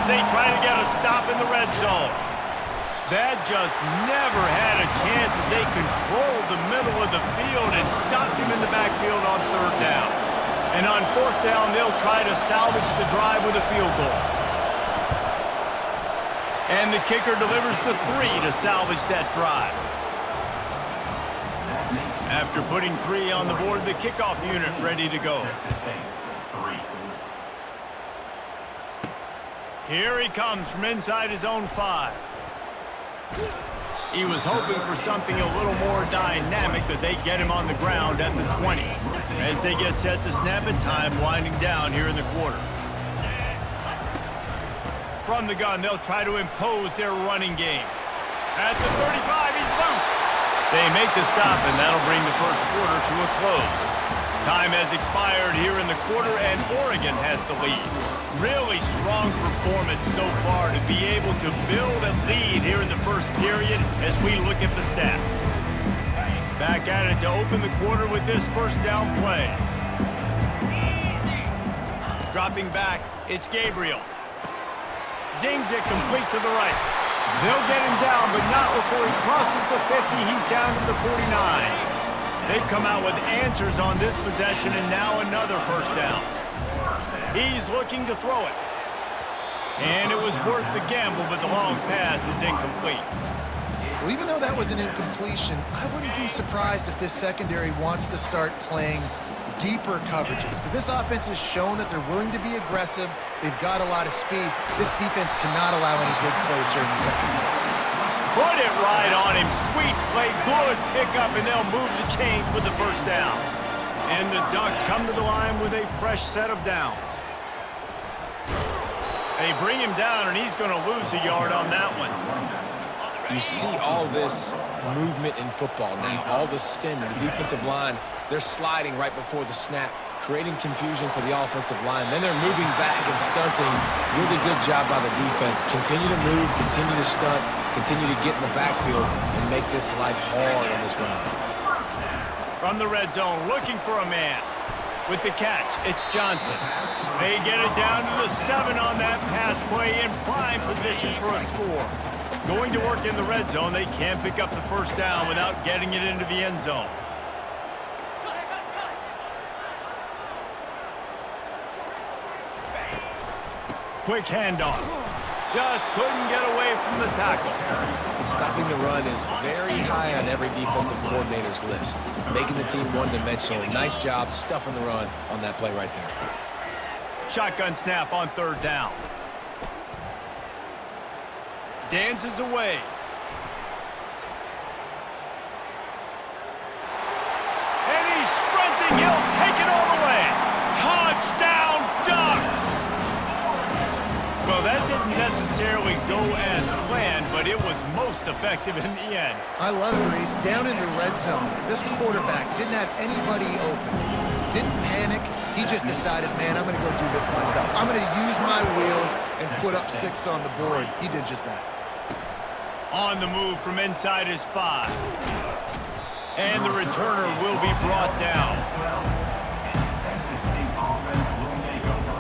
as they try to get a stop in the red zone. That just never had a chance as they controlled the middle of the field and stopped him in the backfield on third down. And on fourth down, they'll try to salvage the drive with a field goal. And the kicker delivers the 3 to salvage that drive. After putting 3 on the board, the kickoff unit ready to go. Here he comes from inside his own 5. He was hoping for something a little more dynamic, but they get him on the ground at the 20. As they get set to snap it, time winding down here in the quarter. From the gun, they'll try to impose their running game. At the 35, he's loose. They make the stop, and that'll bring the first quarter to a close. Time has expired here in the quarter, and Oregon has the lead. Really strong performance so far to be able to build a lead here in the first period as we look at the stats. Back at it to open the quarter with this first down play. Dropping back, it's Gabriel. Zings it complete to the right. They'll get him down, but not before he crosses the 50. He's down to the 49. They've come out with answers on this possession, and now another first down. He's looking to throw it. And it was worth the gamble, but the long pass is incomplete. Well, even though that was an incompletion, I wouldn't be surprised if this secondary wants to start playing deeper coverages, because this offense has shown that they're willing to be aggressive. They've got a lot of speed. This defense cannot allow any big plays here in the second half. Put it right on him. Sweet play, good pickup, and they'll move the chains with the first down. And the Ducks come to the line with a fresh set of downs. They bring him down, and he's going to lose a yard on that one. You see all this movement in football now, all the stem in the defensive line. They're sliding right before the snap, creating confusion for the offensive line. Then they're moving back and stunting. Really good job by the defense. Continue to move, continue to stunt, continue to get in the backfield and make this life hard on this run. From the red zone, looking for a man. With the catch, it's Johnson. They get it down to the 7 on that pass play in prime position for a score. Going to work in the red zone, they can't pick up the first down without getting it into the end zone. Quick handoff. Just couldn't get away from the tackle. Stopping the run is very high on every defensive coordinator's list. Making the team one-dimensional. Nice job stuffing the run on that play right there. Shotgun snap on third down. Dances away. And he's sprinting. He'll take it all the way. Touchdown, Ducks! Well, that didn't necessarily go as planned, but it was most effective in the end. I love it, Reese. Down in the red zone, this quarterback didn't have anybody open. Didn't panic. He just decided, man, I'm going to go do this myself. I'm going to use my wheels and put up 6 on the board. He did just that. On the move from inside his 5. And the returner will be brought down.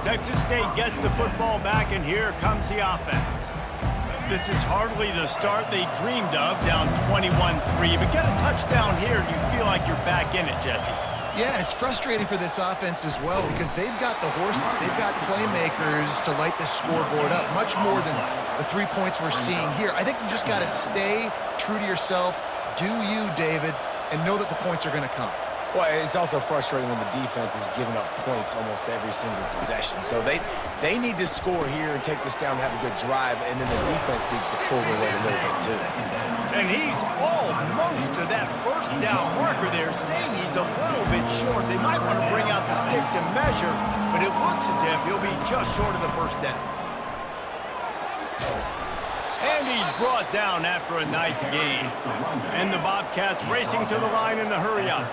Texas State gets the football back, and here comes the offense. This is hardly the start they dreamed of, down 21-3. But get a touchdown here, and you feel like you're back in it, Jesse. Yeah, and it's frustrating for this offense as well because they've got the horses. They've got playmakers to light the scoreboard up, much more than the 3 points we're seeing here. I think you just got to stay true to yourself, do you, David, and know that the points are going to come. Well, it's also frustrating when the defense is giving up points almost every single possession. So they need to score here and take this down and have a good drive, and then the defense needs to pull their weight a little bit too. And he's almost to that first down marker there, saying he's a little bit short. They might want to bring out the sticks and measure, but it looks as if he'll be just short of the first down. And he's brought down after a nice gain. And the Bobcats racing to the line in the hurry-up.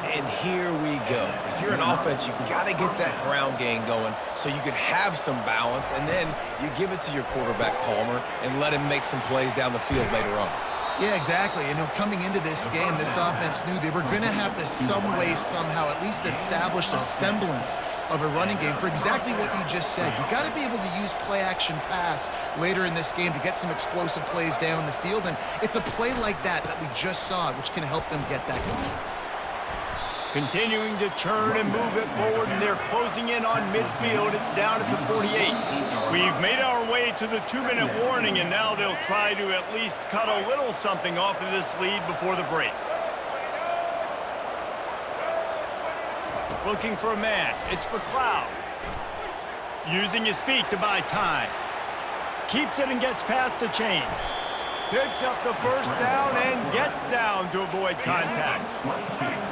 And here we go. If you're an offense, you got to get that ground game going so you can have some balance, and then you give it to your quarterback, Palmer, and let him make some plays down the field later on. Yeah, exactly. And coming into this game, this offense knew they were going to have to some way, somehow, at least establish a semblance of a running game for exactly what you just said. You got to be able to use play-action pass later in this game to get some explosive plays down the field, and it's a play like that we just saw, which can help them get that going. Continuing to turn and move it forward, and they're closing in on midfield. It's down at the 48. We've made our way to the 2-minute warning, and now they'll try to at least cut a little something off of this lead before the break. Looking for a man. It's McLeod. Using his feet to buy time. Keeps it and gets past the chains. Picks up the first down and gets down to avoid contact.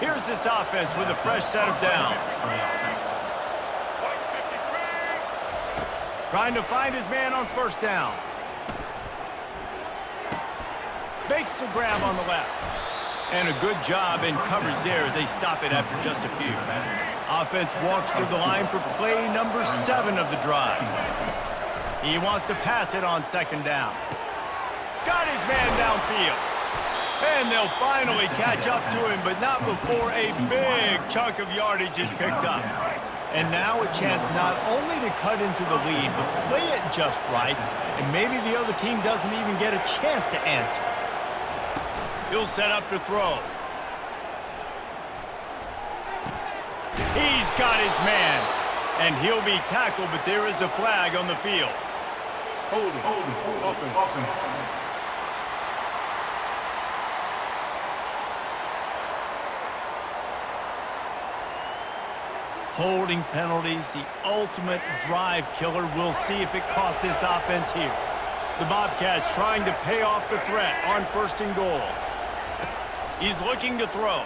Here's this offense with a fresh set of downs. Trying to find his man on first down. Makes the grab on the left. And a good job in coverage there as they stop it after just a few. Offense walks through the line for play number 7 of the drive. He wants to pass it on second down. Got his man downfield. And they'll finally catch up to him, but not before a big chunk of yardage is picked up. And now a chance not only to cut into the lead, but play it just right, and maybe the other team doesn't even get a chance to answer. He'll set up to throw. He's got his man, and he'll be tackled, but there is a flag on the field. Hold it, offense. Holding penalties, the ultimate drive killer. We'll see if it costs this offense here. The Bobcats trying to pay off the threat on first and goal. He's looking to throw.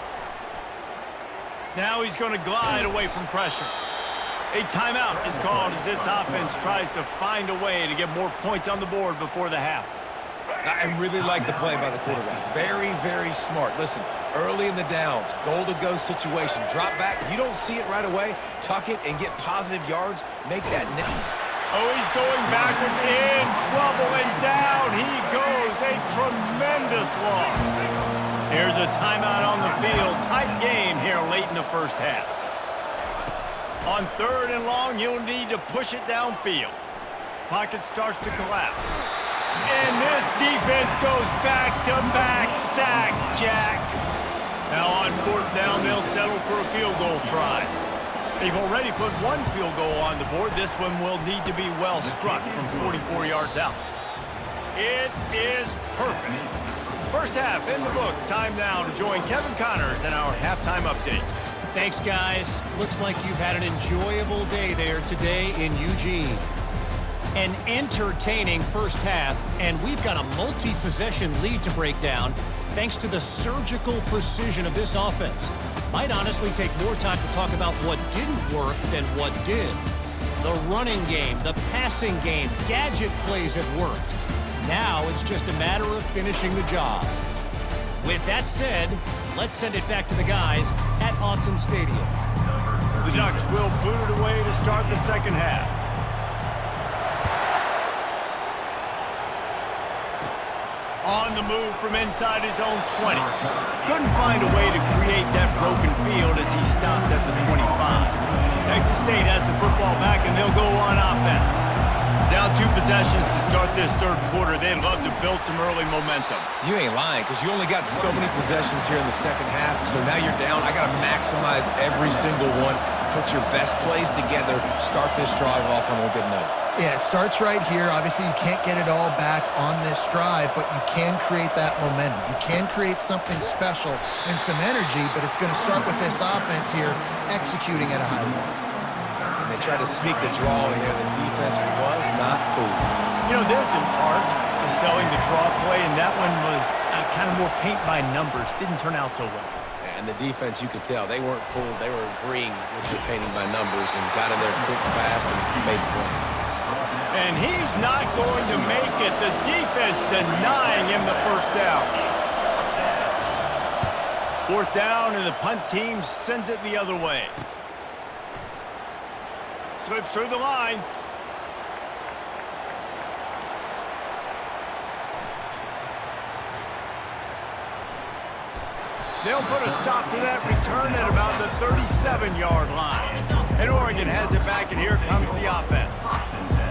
Now he's going to glide away from pressure. A timeout is called as this offense tries to find a way to get more points on the board before the half. I really like the play by the quarterback. Very, very smart. Listen, early in the downs, goal-to-go situation, drop back. You don't see it right away. Tuck it and get positive yards. Make that net. Oh, he's going backwards, in trouble, and down he goes. A tremendous loss. Here's a timeout on the field. Tight game here late in the first half. On third and long, you'll need to push it downfield. Pocket starts to collapse. And this defense goes back-to-back sack, Jack. Now on fourth down, they'll settle for a field goal try. They've already put one field goal on the board. This one will need to be well struck from 44 yards out. It is perfect. First half in the books. Time now to join Kevin Connors in our halftime update. Thanks, guys. Looks like you've had an enjoyable day there today in Eugene. An entertaining first half, and we've got a multi-possession lead to break down thanks to the surgical precision of this offense. Might honestly take more time to talk about what didn't work than what did. The running game, the passing game, gadget plays have worked. Now it's just a matter of finishing the job. With that said, let's send it back to the guys at Autzen Stadium. The Ducks will boot it away to start the second half. On the move from inside his own 20. Couldn't find a way to create that broken field as he stopped at the 25. Texas State has the football back, and they'll go on offense. Down 2 possessions to start this third quarter. They'd love to build some early momentum. You ain't lying, because you only got so many possessions here in the second half, so now you're down. I got to maximize every single one. Put your best plays together. Start this drive off on a good note. Yeah, it starts right here. Obviously, you can't get it all back on this drive, but you can create that momentum. You can create something special and some energy, but it's going to start with this offense here executing at a high level. And they tried to sneak the draw in there. The defense was not fooled. You know, there's an art to selling the draw play, and that one was kind of more paint by numbers. Didn't turn out so well. And the defense, you could tell, they weren't fooled. They were agreeing with the painting by numbers and got in there quick, fast, and made the play. And he's not going to make it. The defense denying him the first down. Fourth down, and the punt team sends it the other way. Slips through the line. They'll put a stop to that return at about the 37-yard line. And Oregon has it back, and here comes the offense.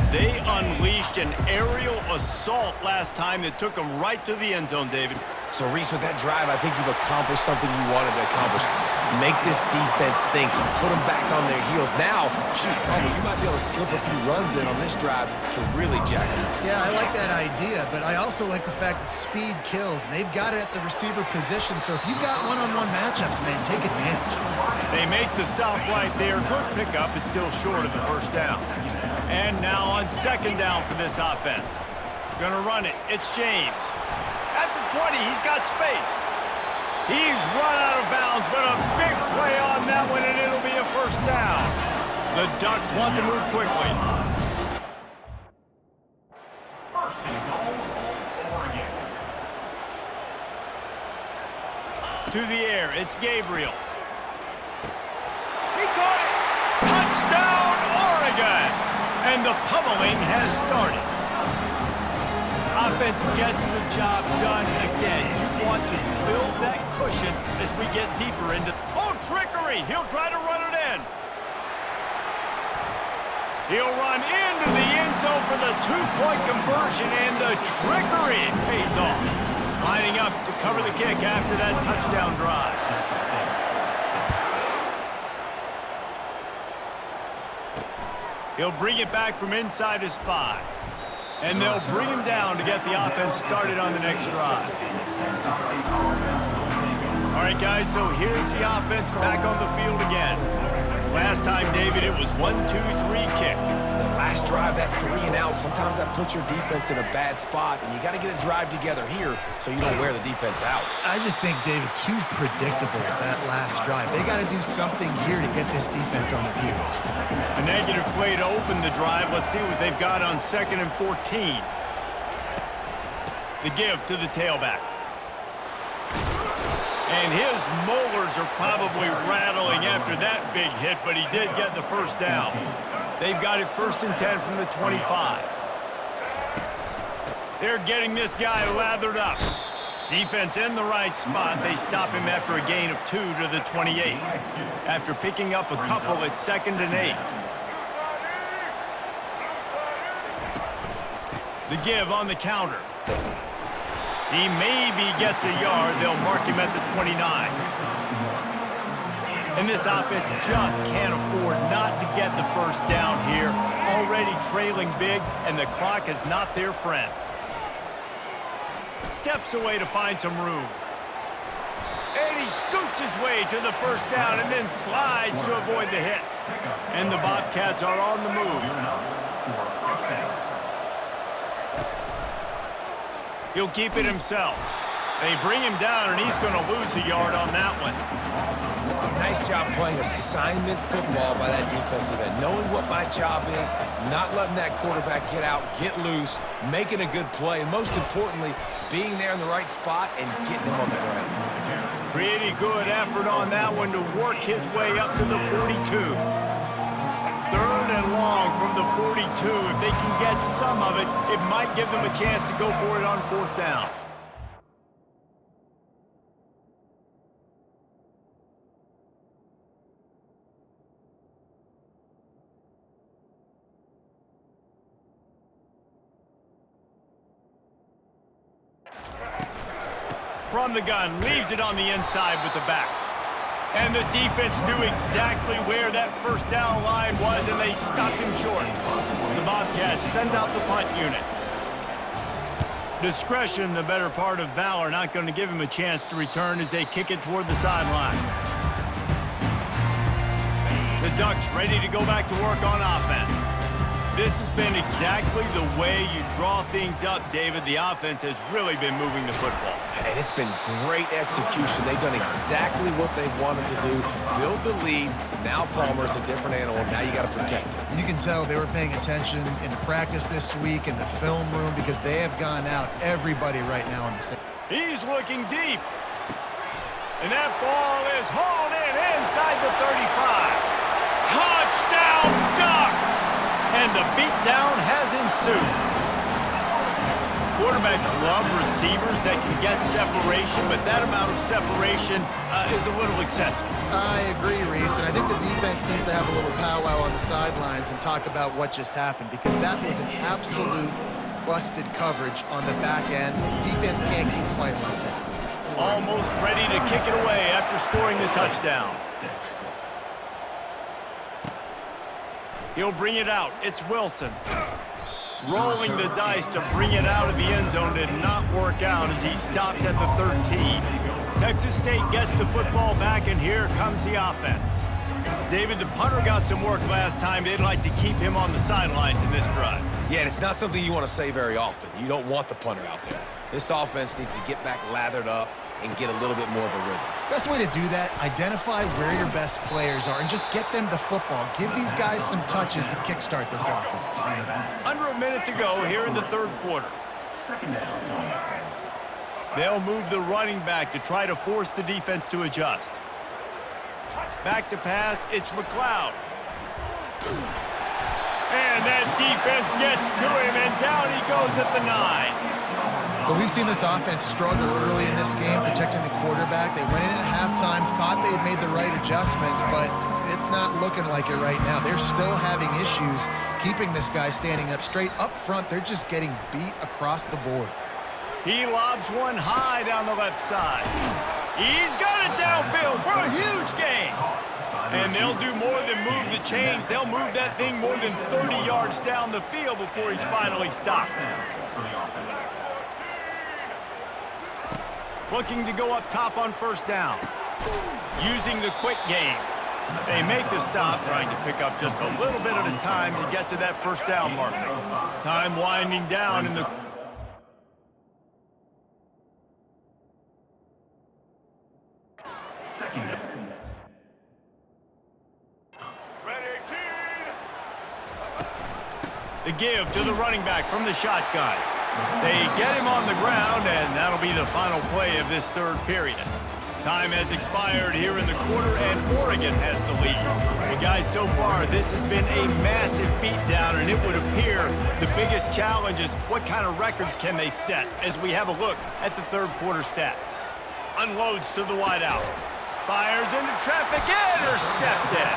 They unleashed an aerial assault last time that took them right to the end zone, David. So, Reese, with that drive, I think you've accomplished something you wanted to accomplish. Make this defense think. Put them back on their heels. Now, shoot, probably you might be able to slip a few runs in on this drive to really jack them up. Yeah, I like that idea, but I also like the fact that speed kills, and they've got it at the receiver position. So if you've got one-on-one matchups, man, take advantage. They make the stop right there. Good pickup. It's still short of the first down. And now on second down for this offense. Gonna run it. It's James. At the 20, he's got space. He's run out of bounds, but a big play on that one, and it'll be a first down. The Ducks want to move quickly. To the air, it's Gabriel. He caught it! Touchdown, Oregon! And the pummeling has started. Offense gets the job done again. You want to build that cushion as we get deeper into... Oh, trickery! He'll try to run it in. He'll run into the end zone for the two-point conversion, and the trickery pays off. Lining up to cover the kick after that touchdown drive. He'll bring it back from inside his 5. And they'll bring him down to get the offense started on the next drive. All right, guys, so here's the offense back on the field again. Last time, David, it was 1-2-3 kick. The last drive, that 3 and out, sometimes that puts your defense in a bad spot, and you got to get a drive together here so you don't wear the defense out. I just think, David, too predictable that last drive. They got to do something here to get this defense on their heels. A negative play to open the drive. Let's see what they've got on 2nd and 14. The give to the tailback. And his molars are probably rattling after that big hit, but he did get the first down. They've got it 1st and 10 from the 25. They're getting this guy lathered up. Defense in the right spot. They stop him after a gain of 2 to the 28. After picking up a couple, it's 2nd and 8. The give on the counter. He maybe gets a yard. They'll mark him at the 29. And this offense just can't afford not to get the first down here. Already trailing big, and the clock is not their friend. Steps away to find some room. And he scoots his way to the first down and then slides to avoid the hit. And the Bobcats are on the move. He'll keep it himself. They bring him down, and he's going to lose a yard on that one. Nice job playing assignment football by that defensive end. Knowing what my job is, not letting that quarterback get out, get loose, making a good play, and most importantly, being there in the right spot and getting him on the ground. Pretty good effort on that one to work his way up to the 42. 3rd and long from the 42. If they can get some of it, it might give them a chance to go for it on 4th down. From the gun, leaves it on the inside with the back. And the defense knew exactly where that first down line was, and they stopped him short. The Bobcats send out the punt unit. Discretion, the better part of valor, not going to give him a chance to return as they kick it toward the sideline. The Ducks ready to go back to work on offense. This has been exactly the way you draw things up, David. The offense has really been moving the football. And it's been great execution. They've done exactly what they've wanted to do. Build the lead. Now Palmer's a different animal. Now you got to protect it. You can tell they were paying attention in practice this week in the film room because they have gone out everybody right now on the same. He's looking deep. And that ball is hauled in inside the 35. Touchdown, Ducks! And the beatdown has ensued. Quarterbacks love receivers that can get separation, but that amount of separation is a little excessive. I agree, Reese, and I think the defense needs to have a little powwow on the sidelines and talk about what just happened, because that was an absolute busted coverage on the back end. Defense can't keep playing like that. Almost ready to kick it away after scoring the touchdown. He'll bring it out. It's Wilson. Rolling the dice to bring it out of the end zone did not work out as he stopped at the 13. Texas State gets the football back, and here comes the offense. David, the punter got some work last time. They'd like to keep him on the sidelines in this drive. Yeah, and it's not something you want to say very often. You don't want the punter out there. This offense needs to get back lathered up and get a little bit more of a rhythm. Best way to do that, identify where your best players are and just get them the football. Give these guys some touches to kickstart this offense. Under a minute to go here in the third quarter. They'll move the running back to try to force the defense to adjust. Back to pass, it's McLeod. And that defense gets to him, and down he goes at the 9. But we've seen this offense struggle early in this game, protecting the quarterback. They went in at halftime, thought they had made the right adjustments, but it's not looking like it right now. They're still having issues keeping this guy standing up straight. Up front, they're just getting beat across the board. He lobs one high down the left side. He's got it downfield for a huge gain. And they'll do more than move the chains. They'll move that thing more than 30 yards down the field before he's finally stopped. Looking to go up top on first down. Using the quick game. They make the stop, trying to pick up just a little bit at a time to get to that first down marker. Time winding down in the... The give to the running back from the shotgun. They get him on the ground, and that'll be the final play of this third period. Time has expired here in the quarter, and Oregon has the lead. Well, guys, so far, this has been a massive beatdown, and it would appear the biggest challenge is what kind of records can they set as we have a look at the third quarter stats. Unloads to the wideout. Fires into traffic, intercepted.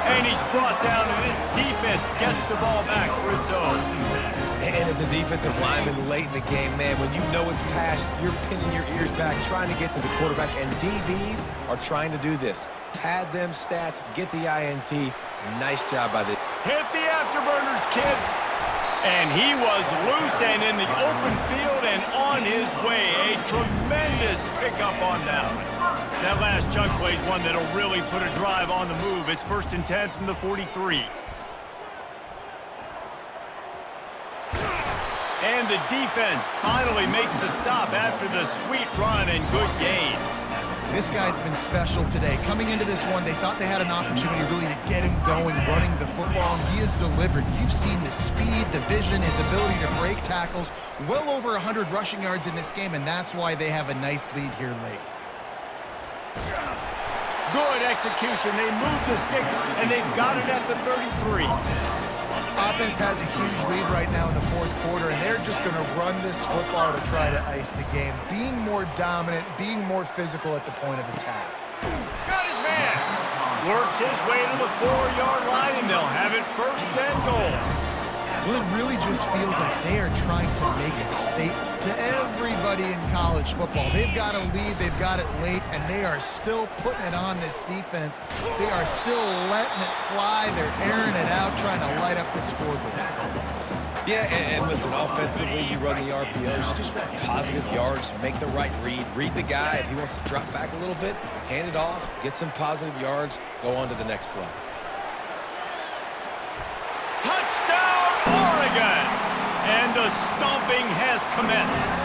And he's brought down, and this defense gets the ball back for its own. And as a defensive lineman late in the game, man, when you know it's past, you're pinning your ears back, trying to get to the quarterback, and DBs are trying to do this. Pad them stats, get the INT. Nice job by the... Hit the afterburners, kid. And he was loose and in the open field and on his way. A tremendous pickup on down. That last chunk play is one that'll really put a drive on the move. It's 1st and 10 from the 43. And the defense finally makes the stop after the sweet run and good gain. This guy's been special today. Coming into this one, they thought they had an opportunity really to get him going, running the football, and he has delivered. You've seen the speed, the vision, his ability to break tackles, well over 100 rushing yards in this game, and that's why they have a nice lead here late. Good execution. They move the sticks, and they've got it at the 33. Offense has a huge lead right now in the fourth quarter, and they're just going to run this football to try to ice the game. Being more dominant, being more physical at the point of attack. Got his man. Works his way to the 4-yard line, and they'll have it 1st and goal. Well, it really just feels like they are trying to make a statement to everybody in college football. They've got a lead, they've got it late, and they are still putting it on this defense. They are still letting it fly. They're airing it out, trying to light up the scoreboard. Yeah, and listen, offensively, you run the RPOs, just want positive yards, make the right read the guy. If he wants to drop back a little bit, hand it off, get some positive yards, go on to the next play. Touchdown, Oregon! And the stomping has commenced.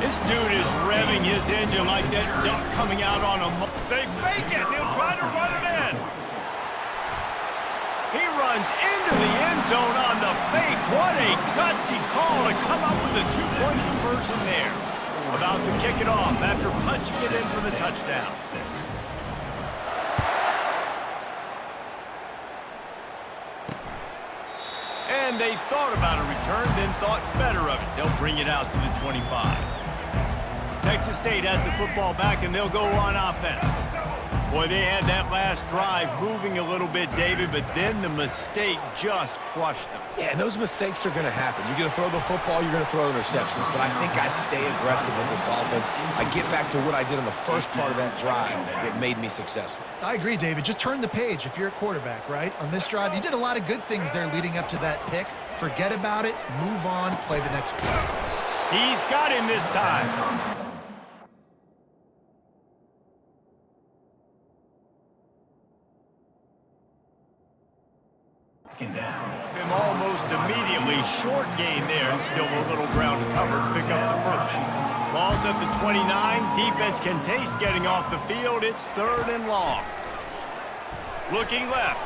This dude is revving his engine like that duck coming out on a... They fake it, and he'll try to run it in. He runs into the end zone on the fake. What a gutsy call to come up with a 2-point conversion there. About to kick it off after punching it in for the touchdown. And And they thought about a return, then thought better of it. They'll bring it out to the 25. Texas State has the football back, and they'll go on offense. Boy, they had that last drive moving a little bit, David, but then the mistake just crushed them. Yeah, and those mistakes are going to happen. You're going to throw the football, you're going to throw interceptions, but I think I stay aggressive with this offense. I get back to what I did in the first part of that drive. It made me successful. I agree, David. Just turn the page if you're a quarterback, right? On this drive, you did a lot of good things there leading up to that pick. Forget about it, move on, play the next play. He's got him this time. Him almost immediately. Short gain there, and still a little ground to cover to pick up the first. Ball's at the 29. Defense can taste getting off the field. It's 3rd and long. Looking left.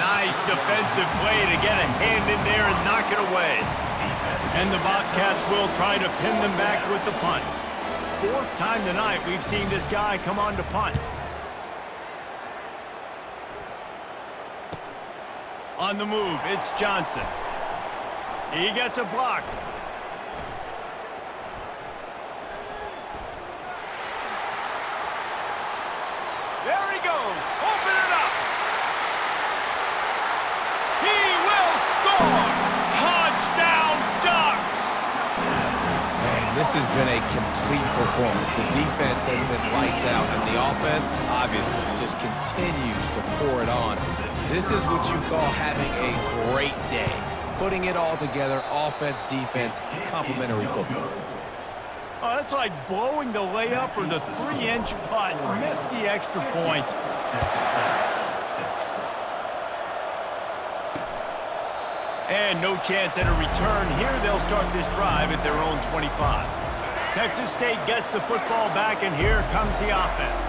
Nice defensive play to get a hand in there and knock it away. And the Bobcats will try to pin them back with the punt. 4th time tonight we've seen this guy come on to punt. On the move, it's Johnson. He gets a block. There he goes. Open it up. He will score. Touchdown, Ducks. Man, this has been a complete performance. The defense has been lights out, and the offense, obviously, just continues to pour it on. This is what you call having a great day. Putting it all together, offense, defense, complementary football. Oh, that's like blowing the layup or the 3-inch putt. Missed the extra point. And no chance at a return. Here they'll start this drive at their own 25. Texas State gets the football back, and here comes the offense.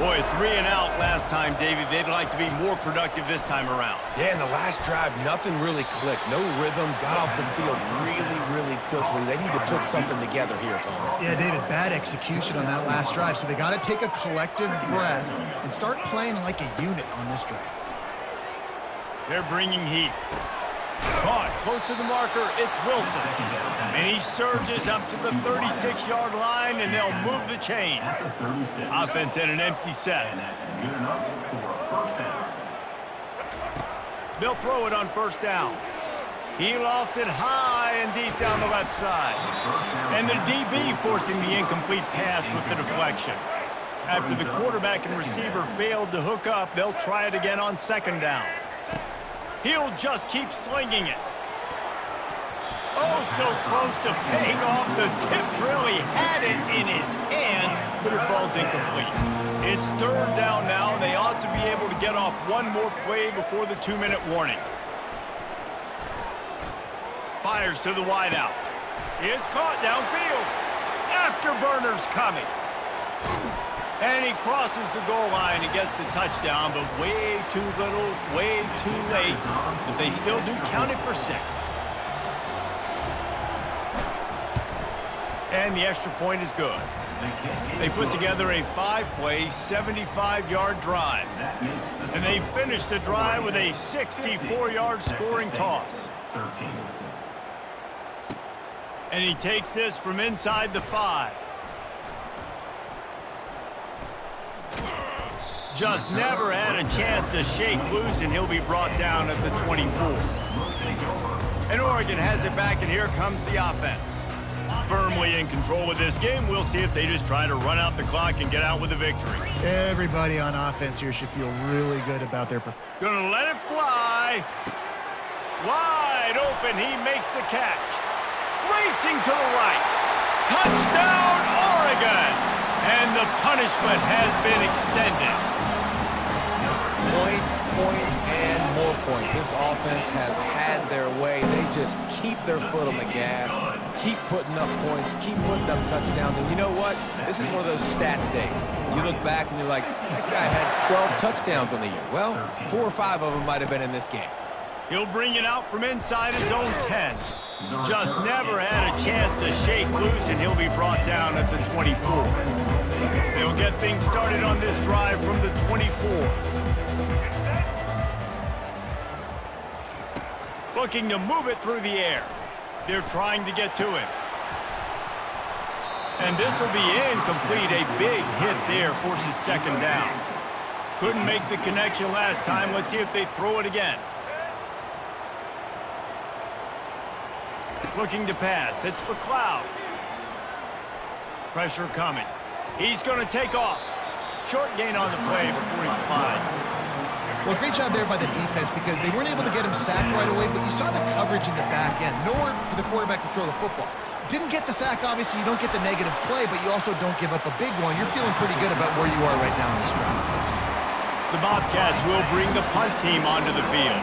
Boy, 3 and out last time, David. They'd like to be more productive this time around. Yeah, in the last drive, nothing really clicked. No rhythm, got off the field really quickly. They need to put something together here, Tom. Yeah, David, bad execution on that last drive, so they got to take a collective breath and start playing like a unit on this drive. They're bringing heat. Caught close to the marker, it's Wilson. And he surges up to the 36-yard line, and they'll move the chain. Offense in an empty set. They'll throw it on 1st down. He lofts it high and deep down the left side. And the DB forcing the incomplete pass with the deflection. After the quarterback and receiver failed to hook up, they'll try it again on 2nd down. He'll just keep slinging it. Oh, so close to paying off. The tip drill. He had it in his hands, but it falls incomplete. It's 3rd down now, and they ought to be able to get off one more play before the 2-minute warning. Fires to the wideout. It's caught downfield. Afterburner's coming. And he crosses the goal line and gets the touchdown, but way too little, way too late. But they still do count it for 6. And the extra point is good. They put together a 5-play, 75-yard drive. And they finish the drive with a 64-yard scoring toss. And he takes this from inside the 5. Just never had a chance to shake loose, and he'll be brought down at the 24. And Oregon has it back, and here comes the offense. Firmly in control of this game. We'll see if they just try to run out the clock and get out with a victory. Everybody on offense here should feel really good about their performance. Gonna let it fly. Wide open, he makes the catch. Racing to the right. Touchdown, Oregon! And the punishment has been extended. Points, and more points. This offense has had their way. They just keep their foot on the gas, keep putting up points, keep putting up touchdowns. And you know what? This is one of those stats days. You look back and you're like, that guy had 12 touchdowns on the year. Well, 4 or 5 of them might have been in this game. He'll bring it out from inside his own 10. Just never had a chance to shake loose, and he'll be brought down at the 24. They'll get things started on this drive from the 24. Looking to move it through the air. They're trying to get to him. And this will be incomplete. A big hit there forces second down. Couldn't make the connection last time. Let's see if they throw it again. Looking to pass. It's McLeod. Pressure coming. He's going to take off. Short gain on the play before he slides. Well, great job there by the defense because they weren't able to get him sacked right away, but you saw the coverage in the back end. Nowhere for the quarterback to throw the football. Didn't get the sack, obviously. You don't get the negative play, but you also don't give up a big one. You're feeling pretty good about where you are right now in this drive. The Bobcats will bring the punt team onto the field.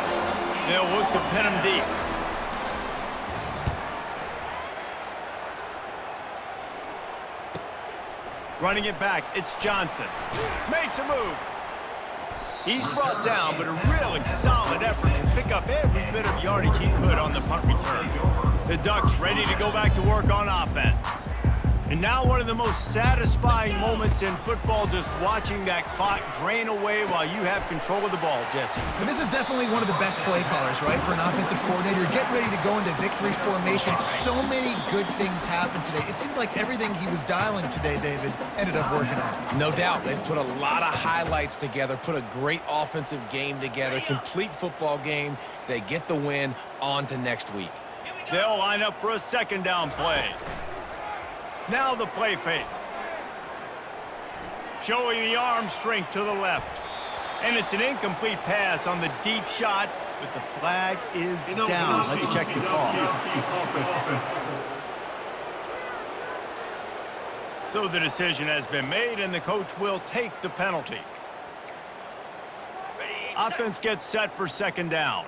They'll look to pin them deep. Running it back, it's Johnson. Makes a move. He's brought down, but a really solid effort to pick up every bit of yardage he could on the punt return. The Ducks ready to go back to work on offense. And now one of the most satisfying moments in football, just watching that clock drain away while you have control of the ball, Jesse. And this is definitely one of the best play callers, right, for an offensive coordinator. Get ready to go into victory formation. So many good things happened today. It seemed like everything he was dialing today, David, ended up working out. No doubt. They've put a lot of highlights together, put a great offensive game together, complete football game. They get the win. On to next week. They'll line up for a second down play. Now the play fake. Showing the arm strength to the left. And it's an incomplete pass on the deep shot, but the flag is down. Let's check the call. So the decision has been made, and the coach will take the penalty. Offense gets set for second down.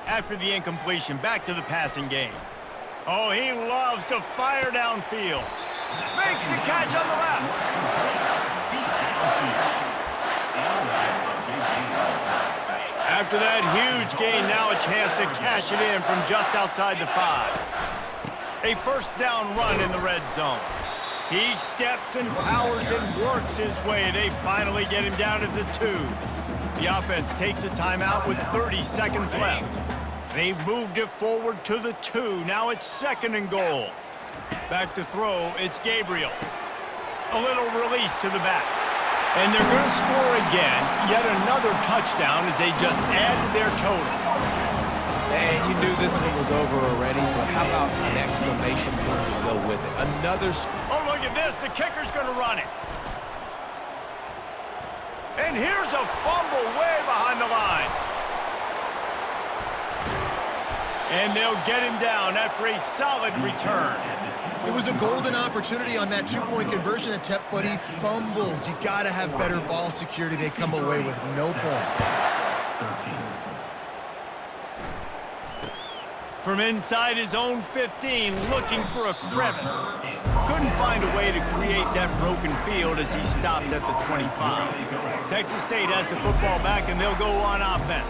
After the incompletion, back to the passing game. Oh, he loves to fire downfield. Makes the catch on the left. After that huge gain, now a chance to cash it in from just outside the 5. A first down run in the red zone. He steps and powers and works his way. They finally get him down to the 2. The offense takes a timeout with 30 seconds left. They've moved it forward to the 2. Now it's second and goal. Back to throw, it's Gabriel. A little release to the back. And they're going to score again. Yet another touchdown as they just add to their total. Man, you knew this one was over already, but how about an exclamation point to go with it? Another... Oh, look at this. The kicker's going to run it. And here's a fumble way behind the line. And they'll get him down after a solid return. It was a golden opportunity on that two-point conversion attempt, but he fumbles. You got to have better ball security. They come away with no points. From inside his own 15, looking for a crevice. Couldn't find a way to create that broken field as he stopped at the 25. Texas State has the football back, and they'll go on offense.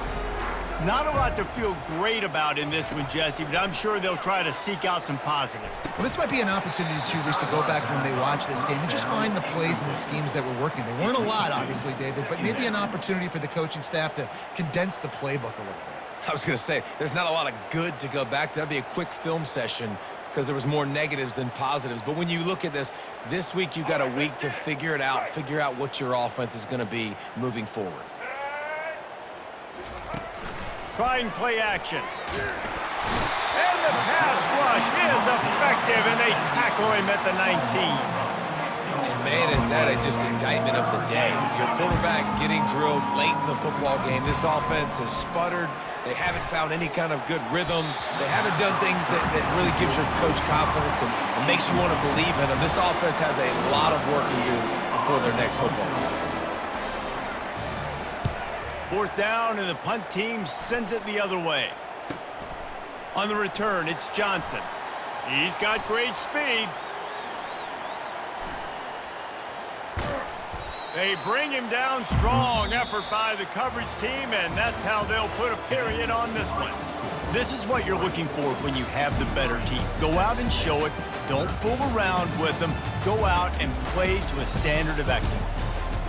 Not a lot to feel great about in this one, Jesse, but I'm sure they'll try to seek out some positives. Well, this might be an opportunity, too, Reese, to go back when they watch this game and just find the plays and the schemes that were working. They weren't a lot, obviously, David, but maybe an opportunity for the coaching staff to condense the playbook a little bit. I was going to say, there's not a lot of good to go back to. That'd be a quick film session because there was more negatives than positives. But when you look at this week you've got a week to figure it out, figure out what your offense is going to be moving forward. Trying play action. And the pass rush is effective, and they tackle him at the 19. And man, is that just indictment of the day. Your quarterback getting drilled late in the football game. This offense has sputtered. They haven't found any kind of good rhythm. They haven't done things that really gives your coach confidence and makes you want to believe in them. This offense has a lot of work to do before their next football game. Fourth down, and the punt team sends it the other way. On the return, it's Johnson. He's got great speed. They bring him down. Strong effort by the coverage team, and that's how they'll put a period on this one. This is what you're looking for when you have the better team. Go out and show it. Don't fool around with them. Go out and play to a standard of excellence.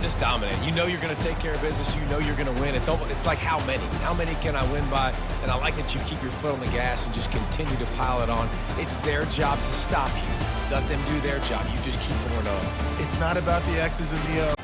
Just dominate. You know you're going to take care of business. You know you're going to win. It's like how many? How many can I win by? And I like that you keep your foot on the gas and just continue to pile it on. It's their job to stop you. Let them do their job. You just keep pouring on. It's not about the X's and the O's.